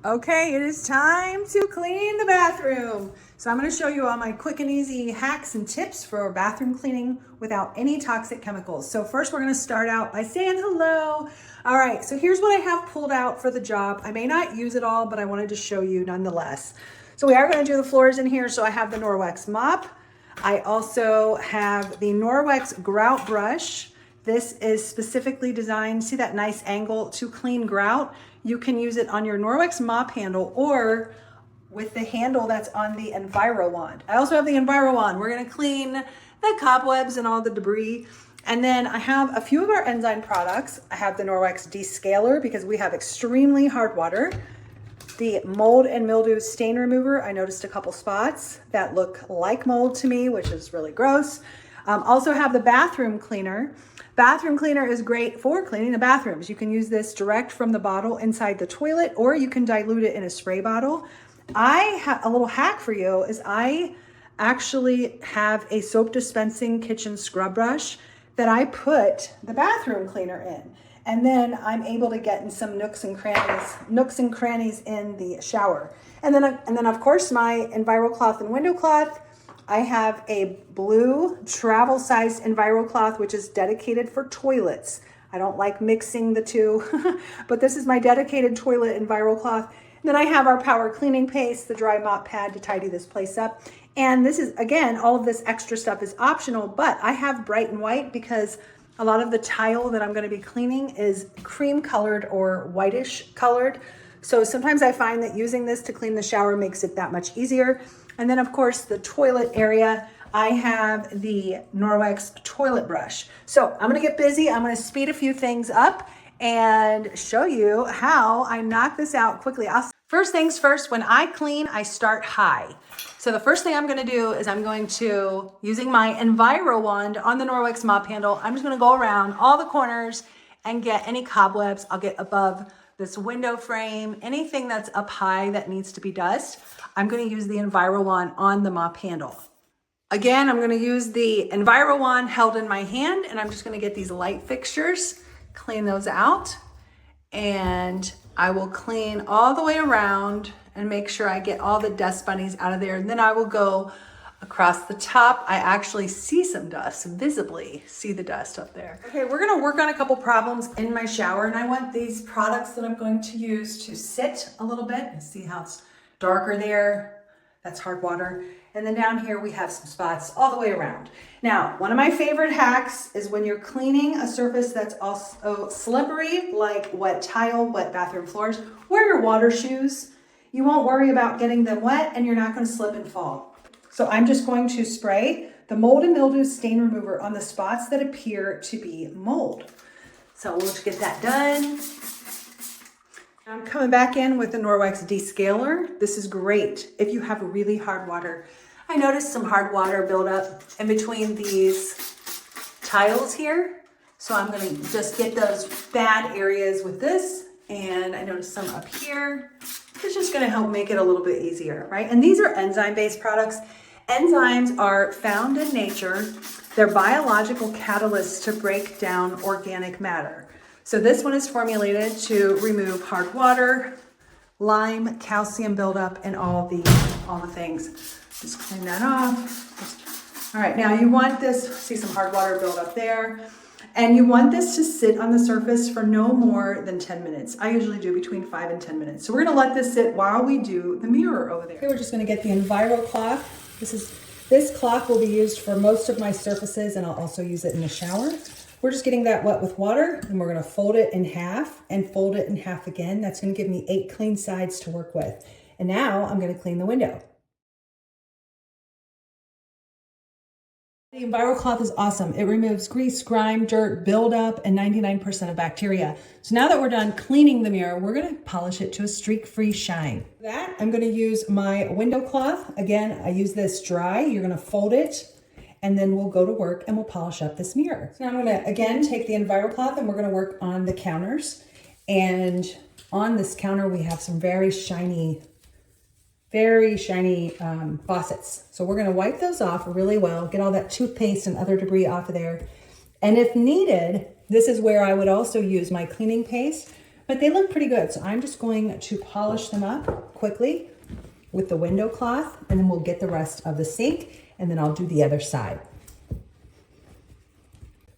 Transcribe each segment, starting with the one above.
Okay, it is time to clean the bathroom. So I'm going to show you all my quick and easy hacks and tips for bathroom cleaning without any toxic chemicals. So first we're going to start out by saying hello. All right, so here's what I have pulled out for the job. I may not use it all, but I wanted to show you nonetheless. So we are going to do the floors in here. So I have the Norwex Mop. I also have the Norwex Grout brush. This is specifically designed, see that nice angle, to clean grout. You can use it on your Norwex mop handle or with the handle that's on the Enviro wand. I also have the Enviro wand. We're gonna clean the cobwebs and all the debris. And then I have a few of our enzyme products. I have the Norwex Descaler because we have extremely hard water. The mold and mildew stain remover. I noticed a couple spots that look like mold to me, which is really gross. Also have the bathroom cleaner. Bathroom cleaner is great for cleaning the bathrooms. You can use this direct from the bottle inside the toilet, or you can dilute it in a spray bottle. I have a little hack for you is I actually have a soap dispensing kitchen scrub brush that I put the bathroom cleaner in. And then I'm able to get in some nooks and crannies in the shower. And then of course my Envirocloth and window cloth. I have a blue travel-sized Envirocloth, which is dedicated for toilets. I don't like mixing the two, but this is my dedicated toilet Envirocloth. And then I have our power cleaning paste, the dry mop pad to tidy this place up. And this is, again, all of this extra stuff is optional, but I have bright and white because a lot of the tile that I'm gonna be cleaning is cream colored or whitish colored. So sometimes I find that using this to clean the shower makes it that much easier. And then of course the toilet area, I have the Norwex toilet brush. So I'm gonna get busy. I'm gonna speed a few things up and show you how I knock this out quickly. First things first, when I clean, I start high. So the first thing I'm gonna do is I'm going to, using my Enviro wand on the Norwex mop handle, I'm just gonna go around all the corners and get any cobwebs. I'll get above this window frame, anything that's up high that needs to be dust. I'm gonna use the Enviro wand on the mop handle. Again, I'm gonna use the Enviro wand held in my hand, and I'm just gonna get these light fixtures, clean those out, and I will clean all the way around and make sure I get all the dust bunnies out of there. And then I will go across the top. I actually see some dust, visibly see the dust up there. Okay, we're gonna work on a couple problems in my shower, and I want these products that I'm going to use to sit a little bit. You see how it's darker there? That's hard water. And then down here we have some spots all the way around. Now, one of my favorite hacks is when you're cleaning a surface that's also slippery, like wet tile, wet bathroom floors, wear your water shoes. You won't worry about getting them wet and you're not gonna slip and fall. So I'm just going to spray the mold and mildew stain remover on the spots that appear to be mold. So we'll just get that done. I'm coming back in with the Norwex Descaler. This is great if you have really hard water. I noticed some hard water buildup in between these tiles here. So I'm gonna just get those bad areas with this. And I noticed some up here. It's just gonna help make it a little bit easier, right? And these are enzyme-based products. Enzymes are found in nature. They're biological catalysts to break down organic matter. So this one is formulated to remove hard water, lime, calcium buildup, and all the things. Just clean that off. All right, now you want this, see some hard water buildup there. And you want this to sit on the surface for no more than 10 minutes. I usually do between 5 and 10 minutes. So we're gonna let this sit while we do the mirror over there. Okay, we're just gonna get the Envirocloth. This cloth will be used for most of my surfaces, and I'll also use it in the shower. We're just getting that wet with water, and we're gonna fold it in half and fold it in half again. That's gonna give me 8 clean sides to work with. And now I'm gonna clean the window. The Envirocloth is awesome. It removes grease, grime, dirt, buildup, and 99% of bacteria. So now that we're done cleaning the mirror, we're gonna polish it to a streak-free shine. For that, I'm gonna use my window cloth. Again, I use this dry. You're gonna fold it, and then we'll go to work and we'll polish up this mirror. So now I'm gonna, again, take the Envirocloth and we're gonna work on the counters. And on this counter, we have some very shiny faucets. So we're gonna wipe those off really well, get all that toothpaste and other debris off of there. And if needed, this is where I would also use my cleaning paste, but they look pretty good. So I'm just going to polish them up quickly with the window cloth, and then we'll get the rest of the sink, and then I'll do the other side.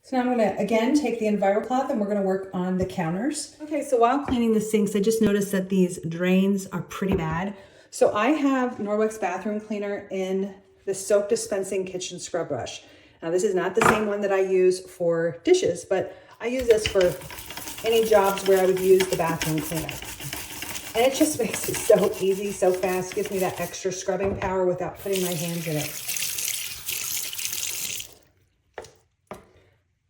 So now I'm gonna, again, take the Envirocloth and we're gonna work on the counters. Okay, so while cleaning the sinks, I just noticed that these drains are pretty bad. So I have Norwex bathroom cleaner in the soap dispensing kitchen scrub brush. Now this is not the same one that I use for dishes, but I use this for any jobs where I would use the bathroom cleaner. And it just makes it so easy, so fast, gives me that extra scrubbing power without putting my hands in it.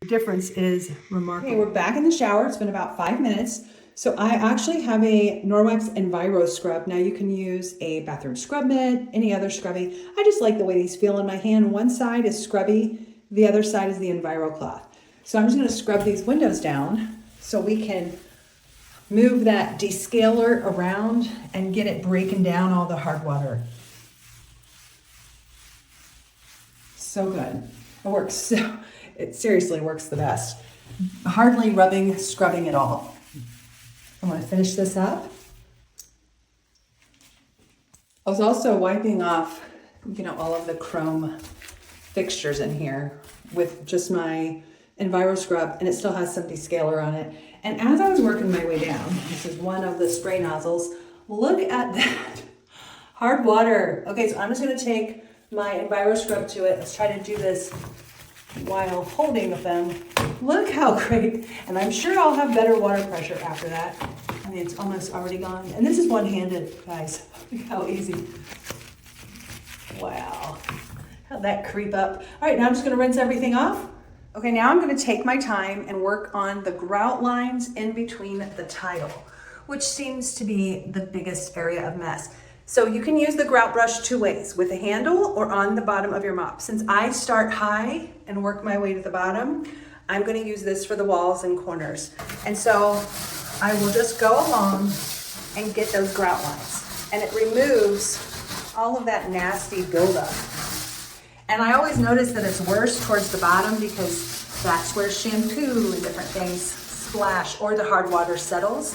Difference is remarkable. Okay, we're back in the shower. It's been about 5 minutes. So I actually have a Norwex Enviroscrub. Now you can use a bathroom scrub mitt, any other scrubby. I just like the way these feel in my hand. One side is scrubby, the other side is the Envirocloth. So I'm just gonna scrub these windows down so we can move that descaler around and get it breaking down all the hard water. So good. It works so. It seriously works the best. Hardly rubbing, scrubbing at all. I'm gonna finish this up. I was also wiping off, all of the chrome fixtures in here with just my Enviroscrub, and it still has some descaler on it. And as I was working my way down, this is one of the spray nozzles. Look at that, hard water. Okay, so I'm just gonna take my Enviroscrub to it. Let's try to do this while holding them. Look how great, and I'm sure I'll have better water pressure after that. I mean, it's almost already gone. And this is one-handed, guys. Look how easy. Wow, how'd that creep up? All right, now I'm just gonna rinse everything off. Okay, now I'm gonna take my time and work on the grout lines in between the tile, which seems to be the biggest area of mess. So you can use the grout brush two ways, with a handle or on the bottom of your mop. Since I start high and work my way to the bottom, I'm gonna use this for the walls and corners. And so I will just go along and get those grout lines. And it removes all of that nasty buildup. And I always notice that it's worse towards the bottom because that's where shampoo and different things splash or the hard water settles.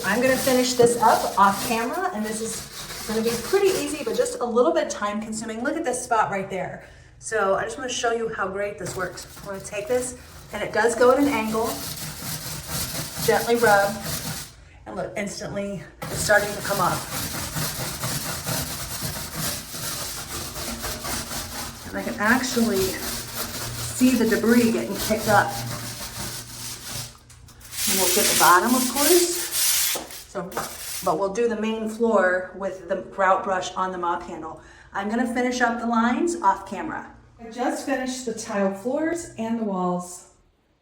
I'm gonna finish this up off camera, and this is gonna be pretty easy, but just a little bit time consuming. Look at this spot right there. So I just wanna show you how great this works. I'm gonna take this, and it does go at an angle. Gently rub, and look, instantly it's starting to come off. And I can actually see the debris getting kicked up. And we'll get the bottom, of course. So, but we'll do the main floor with the grout brush on the mop handle. I'm gonna finish up the lines off camera. I just finished the tile floors and the walls,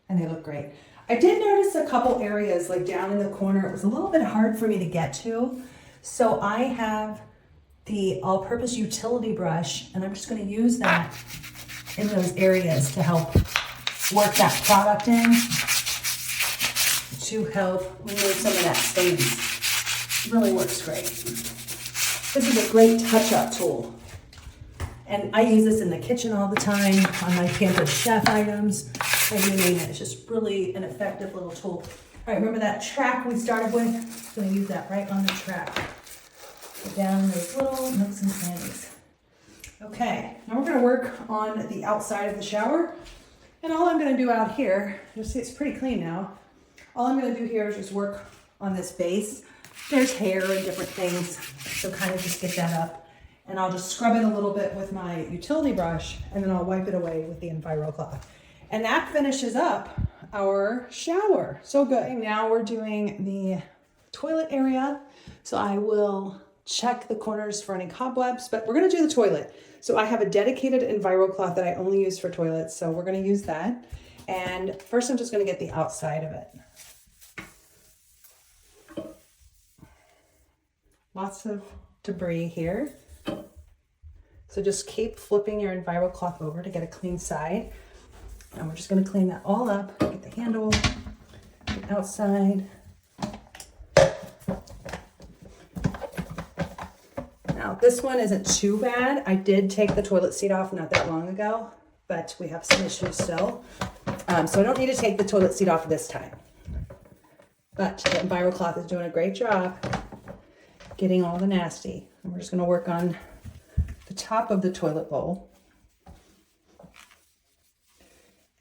and they look great. I did notice a couple areas like down in the corner, it was a little bit hard for me to get to. So I have the all-purpose utility brush, and I'm just gonna use that in those areas to help work that product in, to help remove some of that stains. It really works great. This is a great touch-up tool. And I use this in the kitchen all the time, on my Pampered Chef items, and you name it. It's just really an effective little tool. All right, remember that track we started with? I'm gonna use that right on the track. Put down those little nooks and crannies. Okay, now we're gonna work on the outside of the shower. And all I'm gonna do out here, you'll see it's pretty clean now. All I'm gonna do here is just work on this base. There's hair and different things, so kind of just get that up. And I'll just scrub it a little bit with my utility brush, and then I'll wipe it away with the Envirocloth. And that finishes up our shower. So good. Now we're doing the toilet area. So I will check the corners for any cobwebs, but we're gonna do the toilet. So I have a dedicated Envirocloth that I only use for toilets, so we're gonna use that. And first I'm just gonna get the outside of it. Lots of debris here. So just keep flipping your Envirocloth over to get a clean side. And we're just gonna clean that all up, get the handle, the outside. Now this one isn't too bad. I did take the toilet seat off not that long ago, but we have some issues still. So I don't need to take the toilet seat off this time. but the Envirocloth is doing a great job getting all the nasty. And we're just gonna work on the top of the toilet bowl.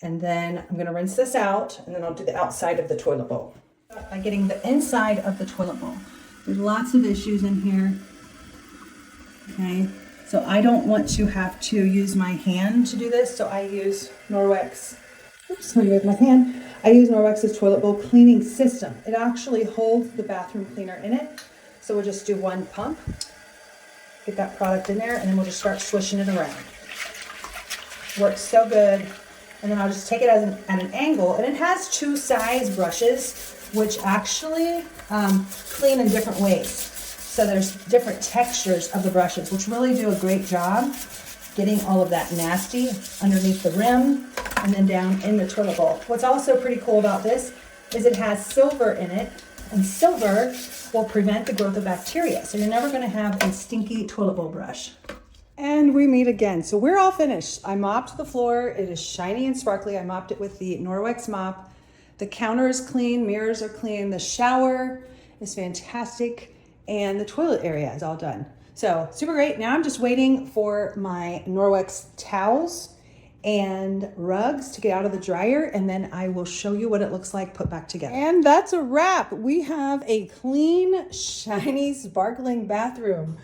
And then I'm gonna rinse this out, and then I'll do the outside of the toilet bowl. By getting the inside of the toilet bowl. There's lots of issues in here, okay? So I don't want to have to use my hand to do this, so I use Norwex. Oops, let me with my hand. I use Norwex's toilet bowl cleaning system. It actually holds the bathroom cleaner in it. So we'll just do one pump, get that product in there, and then we'll just start swishing it around. Works so good. And then I'll just take it at an angle, and it has two size brushes, which actually clean in different ways. So there's different textures of the brushes, which really do a great job getting all of that nasty underneath the rim and then down in the toilet bowl. What's also pretty cool about this is it has silver in it, and silver will prevent the growth of bacteria. So you're never gonna have a stinky toilet bowl brush. And we meet again. So we're all finished. I mopped the floor. It is shiny and sparkly. I mopped it with the Norwex Mop. The counter is clean, mirrors are clean. The shower is fantastic. And the toilet area is all done. So super great. Now I'm just waiting for my Norwex towels and rugs to get out of the dryer, and then I will show you what it looks like put back together. And that's a wrap. We have a clean, shiny, sparkling bathroom.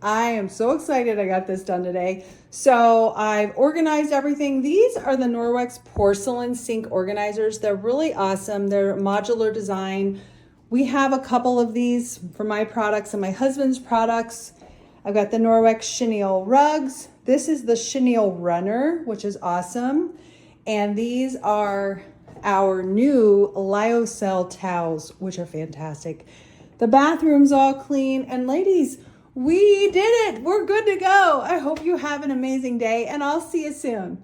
I am so excited I got this done today. So I've organized everything. These are the Norwex porcelain sink organizers. They're really awesome. They're modular design. We have a couple of these for my products and my husband's products. I've got the Norwex chenille rugs. This is the chenille runner, which is awesome. And these are our new lyocell towels, which are fantastic. The bathroom's all clean. And ladies, we did it. We're good to go. I hope you have an amazing day, and I'll see you soon.